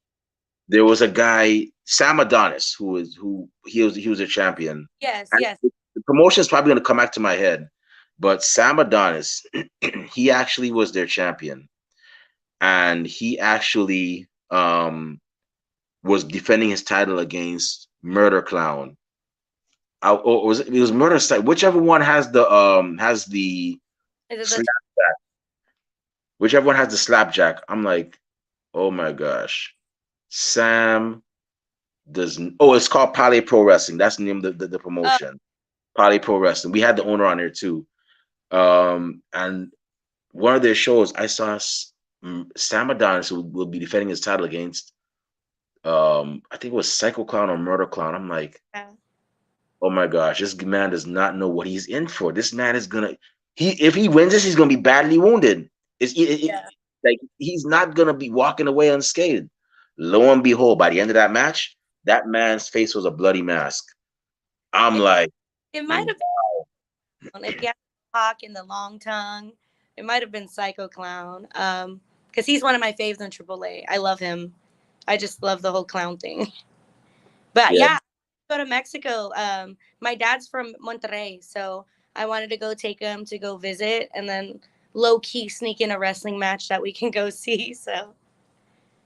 there was a guy, Sam Adonis, who he was a champion. Yes, And yes. the promotion is probably going to come back to my head, but Sam Adonis, he actually was their champion, and he actually was defending his title against Murder Clown. Or it was Murder Side, whichever one has the Is it slap, the whichever one has the slapjack. I'm like, oh my gosh, Sam it's called Pale Pro Wrestling. That's the name of the promotion. Pale Pro Wrestling. We had the owner on there too. And one of their shows, I saw Sam Adonis who will be defending his title against I think it was Psycho Clown or Murder Clown. I'm like, yeah. oh my gosh, this man does not know what he's in for. This man is gonna if he wins this, he's gonna be badly wounded. Yeah. Like he's not gonna be walking away unscathed. Lo and behold, by the end of that match, that man's face was a bloody mask. I'm It, like, It might Mm. have been if he had the hawk and the long tongue. It might have been Psycho Clown. Because he's one of my faves in AAA. I love him. I just love the whole clown thing. But Yeah, yeah, go to Mexico. My dad's from Monterrey, so I wanted to go take him to go visit, and then low key sneak in a wrestling match that we can go see. So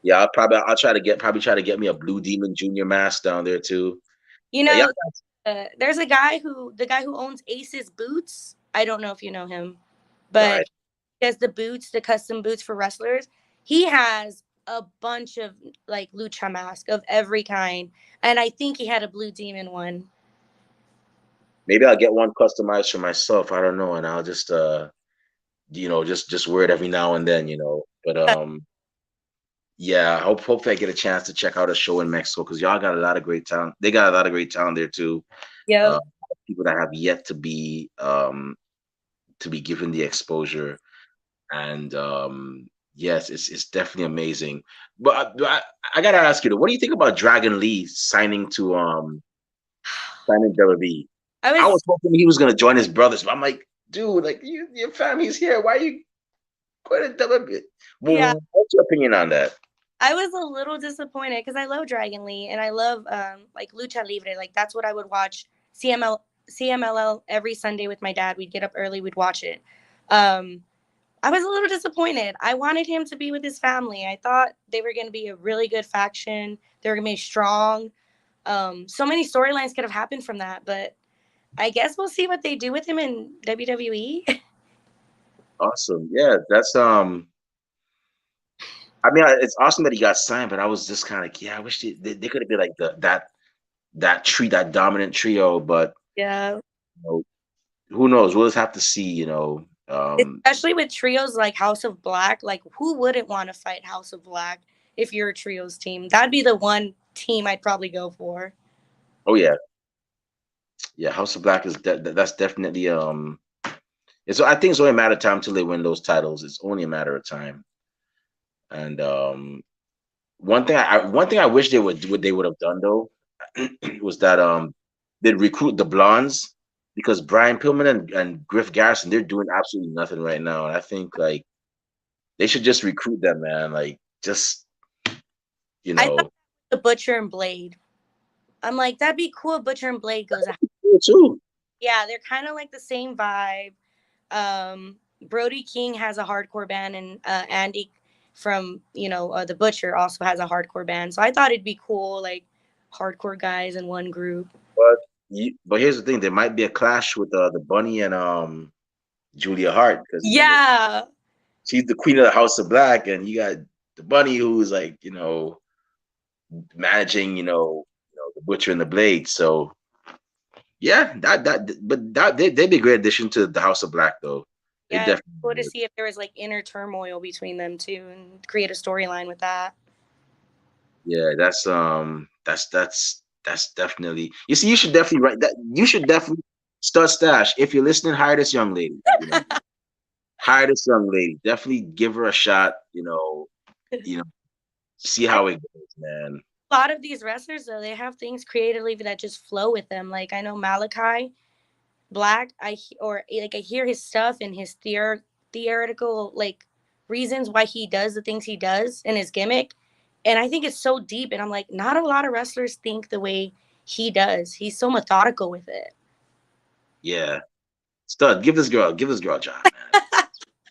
yeah. I'll try to get me a Blue Demon Junior mask down there too. you Yeah, know, there's a guy the guy who owns Ace's Boots. I don't know if you know him, but right. he has the boots, the custom boots for wrestlers. He has a bunch of like lucha mask of every kind, and I think he had a Blue Demon one. Maybe I'll get one customized for myself. I don't know, and I'll just just wear it every now and then, But yeah, hopefully I get a chance to check out a show in Mexico because y'all got a lot of great talent. They got a lot of great talent there too. Yep. People that have yet to be given the exposure, and yes, it's definitely amazing. I gotta ask you, though, what do you think about Dragon Lee signing WWE? I I was was hoping he was gonna join his brothers, but I'm like, dude, like your family's here. Why are you going to WWE? yeah, Well, what's your opinion on that? I was a little disappointed because I love Dragon Lee and I love like lucha libre. Like that's what I would watch CMLL every Sunday with my dad. We'd get up early, we'd watch it. Um, I was a little disappointed. I wanted him to be with his family. I thought they were going to be a really good faction. They were going to be strong. So many storylines could have happened from that, but I guess we'll see what they do with him in WWE. Awesome. Yeah, that's I mean, it's awesome that he got signed, but I was just kind of like, yeah, I wish they could have been like that dominant trio, but Yeah. you know, who knows? We'll just have to see. Especially with trios like House of Black, like who wouldn't want to fight House of Black if you're a trios team? That'd be the one team I'd probably go for. Oh yeah, yeah. House of Black that's definitely It's I think it's only a matter of time till they win those titles. It's only a matter of time. And one thing I wish they would have done though was that they'd recruit the blondes because Brian Pillman and Griff Garrison, they're doing absolutely nothing right now. And I think like they should just recruit them, man. Like just you I thought know the Butcher and Blade. I'm like, that'd be cool if Butcher and Blade goes out. too. Yeah, they're kind of like the same vibe. Brody King has a hardcore band, and Andy from the Butcher also has a hardcore band. So I thought it'd be cool, like hardcore guys in one group. But but here's the thing: there might be a clash with the Bunny and Julia Hart because Yeah, she's the queen of the House of Black, and you got the Bunny who's like managing the Butcher and the Blade. So yeah, they'd be a great addition to the House of Black though. They yeah, definitely cool to would. see if there was like inner turmoil between them two and create a storyline with that. Yeah, that's definitely. You see, you should definitely write that. You should definitely start Stash. If you're listening, hire this young lady. Hire this young lady. Definitely give her a shot. You know, see I how it goes, man. A lot of these wrestlers though, they have things creatively that just flow with them. Like I know Malachi Black, or like I hear his stuff and his theoretical like reasons why he does the things he does and his gimmick, and I think it's so deep. And I'm like, not a lot of wrestlers think the way he does. He's so methodical with it. Yeah, stud. Give this girl a job, man.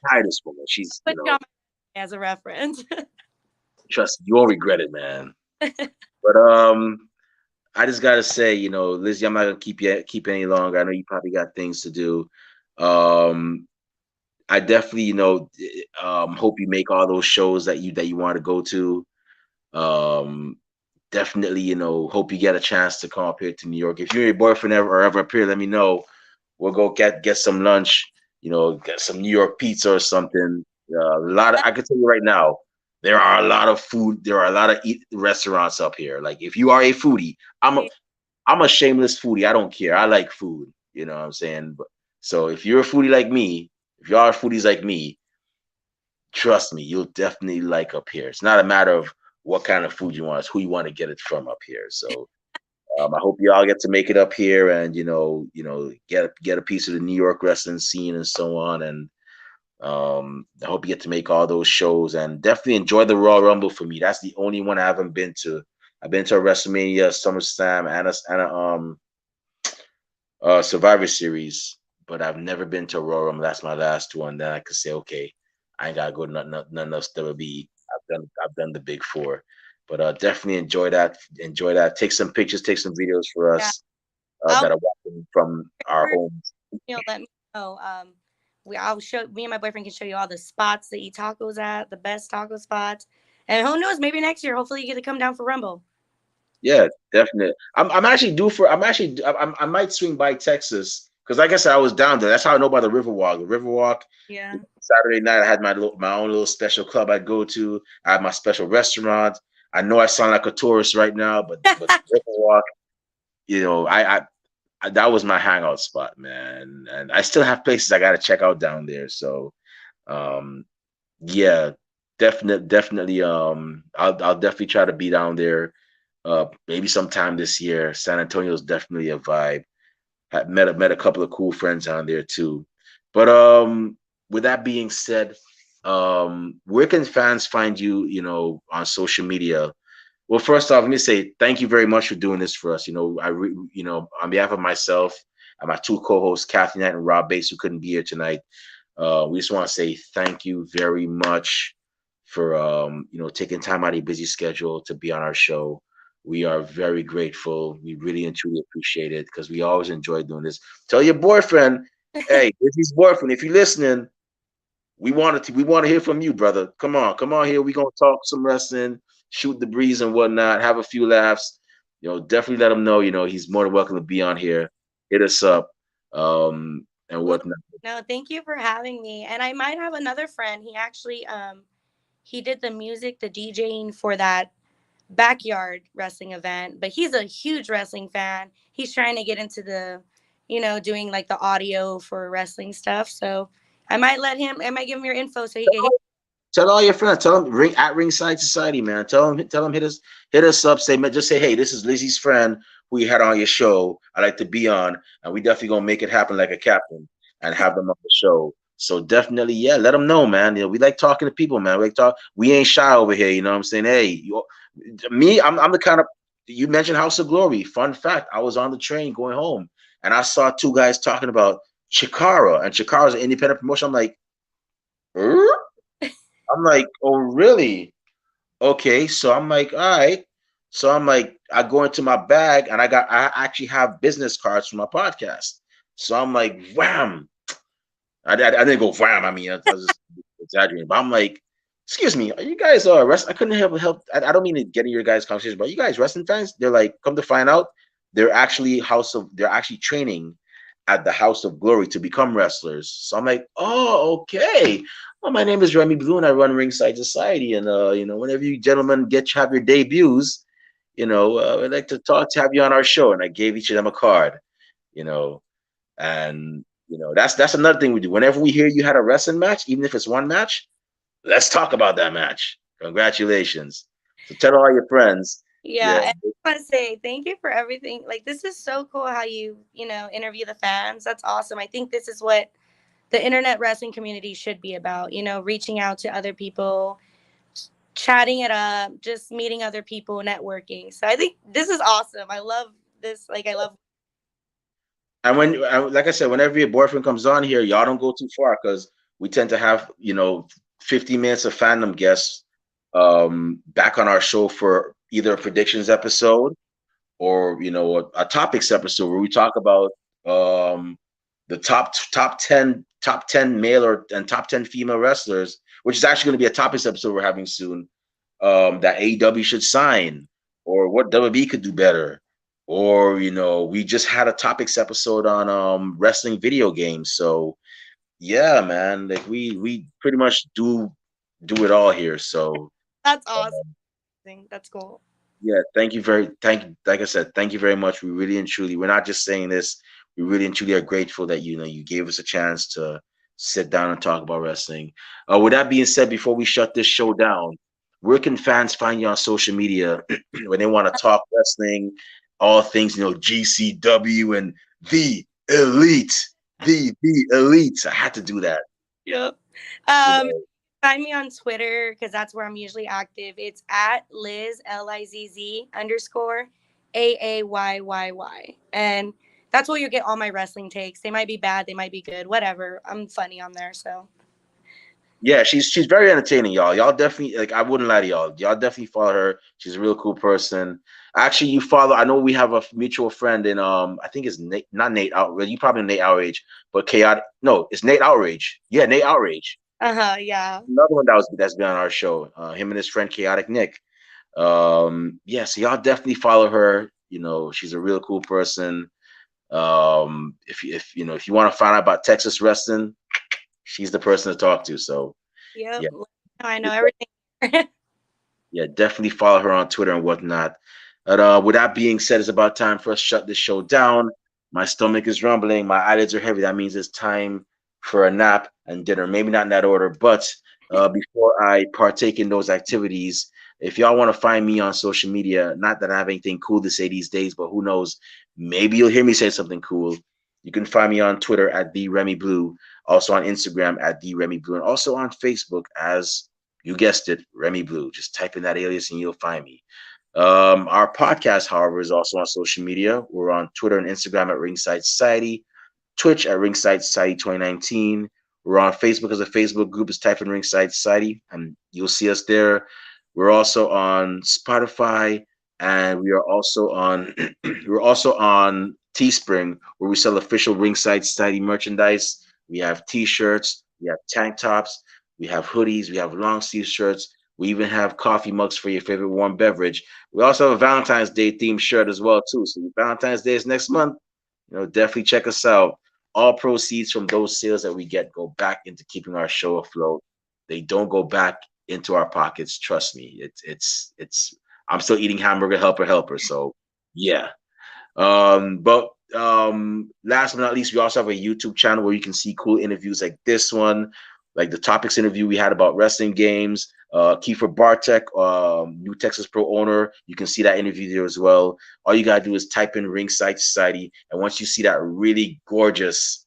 Hire this woman. She's, Put you on as a reference. trust me, you won't regret it, man. But I just gotta say, Lizzie, I'm not gonna keep any longer. I know you probably got things to do. Um, I definitely, hope you make all those shows that you want to go to. Um, Definitely, hope you get a chance to come up here to New York. If you're your boyfriend ever up here, let me know. We'll go get some lunch. Get some New York pizza or something. I can tell you right now, there are a lot of food. There are a lot of restaurants up here. Like if you are a foodie, I'm a shameless foodie. I don't care. I like food. You know what I'm saying? But so if you're a foodie like me, if you are foodies like me, trust me, you'll definitely like up here. It's not a matter of what kind of food you want, it's who you want to get it from up here. So I hope y'all get to make it up here and get a piece of the New York wrestling scene and so on. And I hope you get to make all those shows and definitely enjoy the Royal Rumble for me. That's the only one I haven't been to. I've been to a WrestleMania, SummerSlam, and a Survivor Series, but I've never been to a Royal Rumble. That's my last one. Then I could say, okay, I ain't gotta go to nothing else WWE. I've done the big four, but definitely enjoy that. Enjoy that. Take some pictures, take some videos for Yeah, us I'll that are watching from our homes. let me know. I'll show me and my boyfriend can show you all the spots to eat tacos at, the best taco spots, and who knows, maybe next year, hopefully, you get to come down for Rumble. Yeah, definitely. I'm actually due for. I'm actually. I might swing by Texas because, like I said, I was down there. That's how I know about the Riverwalk. The Riverwalk. Yeah. Saturday night, I had my own little special club I'd go to. I had my special restaurant. I know I sound like a tourist right now, but Riverwalk, I that was my hangout spot, man. And I still have places I got to check out down there. So, um, yeah, definitely. I'll definitely try to be down there. Maybe sometime this year. San Antonio's definitely a vibe. Had met a couple of cool friends down there too. But with that being said, where can fans find you? On social media. Well, first off, let me say thank you very much for doing this for us. On behalf of myself and my two co-hosts, Kathy Knight and Rob Bates, who couldn't be here tonight, we just want to say thank you very much for taking time out of your busy schedule to be on our show. We are very grateful. We really and truly appreciate it because we always enjoy doing this. Tell your boyfriend, hey, if he's boyfriend, if you're listening, we want to hear from you, brother. Come on here. We gonna talk some wrestling, shoot the breeze and whatnot, have a few laughs. Definitely let him know. He's more than welcome to be on here. Hit us up, and Well, whatnot. no, thank you for having me. And I might have another friend. He actually he did the music, the DJing for that backyard wrestling event, but he's a huge wrestling fan. He's trying to get into the, doing like the audio for wrestling stuff. So I might give him your info so he can. Tell all your friends. Tell them Ringside Society, man. Tell them hit us up. Just say, hey, this is Lizzie's friend who you had on your show. I'd like to be on, and we definitely gonna make it happen like a captain and have them on the show. So definitely, yeah, let them know, man. We like talking to people, man. We like talk. We ain't shy over here. You know what I'm saying? Hey, me, I'm the kind of you mentioned House of Glory. Fun fact: I was on the train going home, and I saw two guys talking about Chikara, and Chikara's an independent promotion. I'm like. "Er?" I'm like, oh, really? Okay. So I'm like, all right. So I'm like, I go into my bag and I actually have business cards for my podcast. So I'm like, wham. I didn't go wham. I mean, I was just exaggerating, but I'm like, excuse me, are you guys I couldn't help. I don't mean to get in your guys' conversation, but are you guys wrestling fans? They're like, come to find out, they're actually training at the House of Glory to become wrestlers. So I'm like, oh, okay. Well, my name is Remy Blue, and I run Ringside Society. And whenever you gentlemen have your debuts, I'd like to have you on our show. And I gave each of them a card, you know, and that's another thing we do. Whenever we hear you had a wrestling match, even if it's one match, let's talk about that match. Congratulations. So tell all your friends. Yeah, Yeah. and I want to say thank you for everything. Like this is so cool how interview the fans. That's awesome. I think this is what the internet wrestling community should be about. Reaching out to other people, chatting it up, just meeting other people, networking. So I think this is awesome. I love this. Like I love. And like I said, whenever your boyfriend comes on here, y'all don't go too far because we tend to have 50 minutes of fandom guests back on our show for either a predictions episode or a topics episode where we talk about the top ten male and top 10 female wrestlers, which is actually going to be a topics episode we're having soon. That AEW should sign, or what WWE could do better, or we just had a topics episode on wrestling video games. So yeah, man, like we pretty much do it all here. So That's awesome. That's cool. yeah, thank you. Like I said, thank you very much. We really and truly, we're not just saying this. We really and truly are grateful that you gave us a chance to sit down and talk about wrestling. With that being said, before we shut this show down, where can fans find you on social media when they want to talk wrestling all things, GCW and the elite, the elite. I had to do that. Yep. You Um, know. Find me on Twitter because that's where I'm usually active. It's at Liz LIZZ_AAYYY. And that's where you get all my wrestling takes. They might be bad, they might be good, whatever. I'm funny on there, so Yeah, she's very entertaining, y'all. Y'all definitely like. I wouldn't lie to y'all. Y'all definitely follow her. She's a real cool person. Actually, you follow. I know we have a mutual friend in I think it's Nate, not Nate Outrage. You probably know Nate Outrage, but chaotic. No, it's Nate Outrage. Yeah, Nate Outrage. yeah. Another one that's been on our show. Him and his friend Chaotic Nick. Yeah, so y'all definitely follow her. She's a real cool person. If you want to find out about Texas wrestling, she's the person to talk to. So Yep. yeah. I know everything. Yeah, definitely follow her on Twitter and whatnot. But with that being said, it's about time for us to shut this show down. My stomach is rumbling. My eyelids are heavy. That means it's time for a nap and dinner. Maybe not in that order, but before I partake in those activities, if y'all want to find me on social media, not that I have anything cool to say these days, but who knows? Maybe you'll hear me say something cool. You can find me on Twitter at the Remy Blue, also on Instagram at the Remy Blue, and also on Facebook as you guessed it, Remy Blue. Just type in that alias and you'll find me. Our podcast, however, is also on social media. We're on Twitter and Instagram at Ringside Society, Twitch at Ringside Society 2019. We're on Facebook as a Facebook group. Just type in Ringside Society and you'll see us there. We're also on Spotify and we are also on we're also on Teespring where we sell official Ringside Society merchandise. We have t-shirts, we have tank tops, we have hoodies, we have long sleeve shirts. We even have coffee mugs for your favorite warm beverage. We also have a Valentine's Day themed shirt as well too. So Valentine's Day is next month. Definitely check us out. All proceeds from those sales that we get go back into keeping our show afloat. They don't go back into our pockets. Trust me. It's. I'm still eating hamburger helper helper. So yeah. But last but not least, we also have a YouTube channel where you can see cool interviews like this one, like the topics interview we had about wrestling games. Kiefer Bartek, new Texas Pro owner. You can see that interview there as well. All you gotta do is type in Ringside Society, and once you see that really gorgeous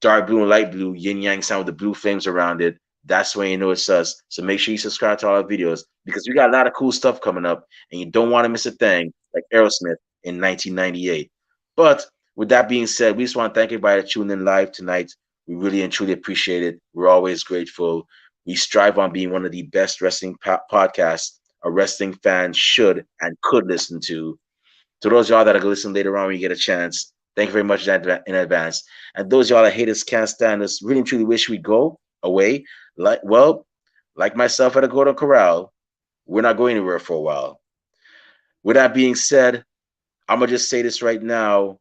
dark blue and light blue yin yang sound with the blue flames around it, that's when you know it's us. So make sure you subscribe to all our videos because we got a lot of cool stuff coming up, and you don't want to miss a thing like Aerosmith in 1998. But with that being said, we just want to thank everybody that tuned in live tonight. We really and truly appreciate it. We're always grateful. We strive on being one of the best wrestling podcasts a wrestling fan should and could listen to. To those y'all that are going to listen later on when you get a chance, thank you very much in advance. And those y'all that hate us, can't stand us, really and truly wish we'd go away. Like myself at a Golden Corral, we're not going anywhere for a while. With that being said, I'm gonna just say this right now.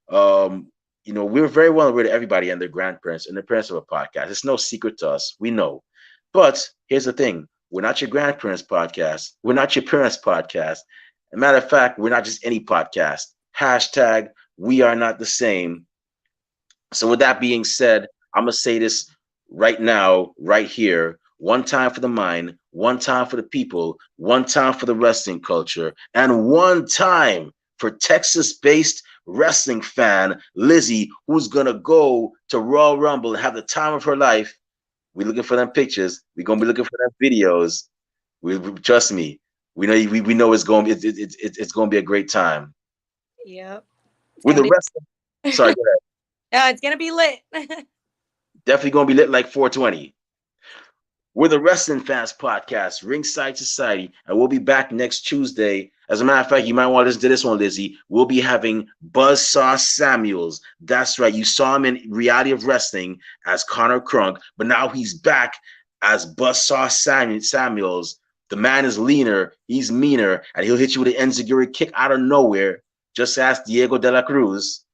We're very well aware to everybody and their grandparents and the parents of a podcast. It's no secret to us. We know. But here's the thing: we're not your grandparents' podcast. We're not your parents' podcast. As a matter of fact, we're not just any podcast. Hashtag we are not the same. So with that being said, I'm gonna say this right now, right here. One time for the mind, one time for the people, one time for the wrestling culture, and one time for Texas-based wrestling fan Lizzie, who's gonna go to Royal Rumble and have the time of her life. We're looking for them pictures. We're gonna be looking for them videos. We trust me. We know it's going it's going to be a great time. Yep. It's With gonna the be rest. Sorry, go ahead. yeah, it's gonna be lit. Definitely going to be lit like 420. We're the Wrestling Fans Podcast, Ringside Society, and we'll be back next Tuesday. As a matter of fact, you might want to listen to this one, Lizzie. We'll be having Buzzsaw Samuels. That's right. You saw him in Reality of Wrestling as Connor Crunk, but now he's back as Buzzsaw Samuels. The man is leaner, he's meaner, and he'll hit you with an enziguri kick out of nowhere. Just ask Diego de la Cruz.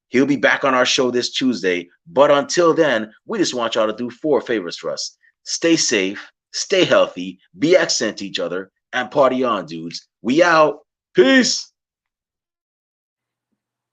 He'll be back on our show this Tuesday. But until then, we just want y'all to do 4 favors for us. Stay safe, stay healthy, be excellent to each other, and party on, dudes. We out. Peace.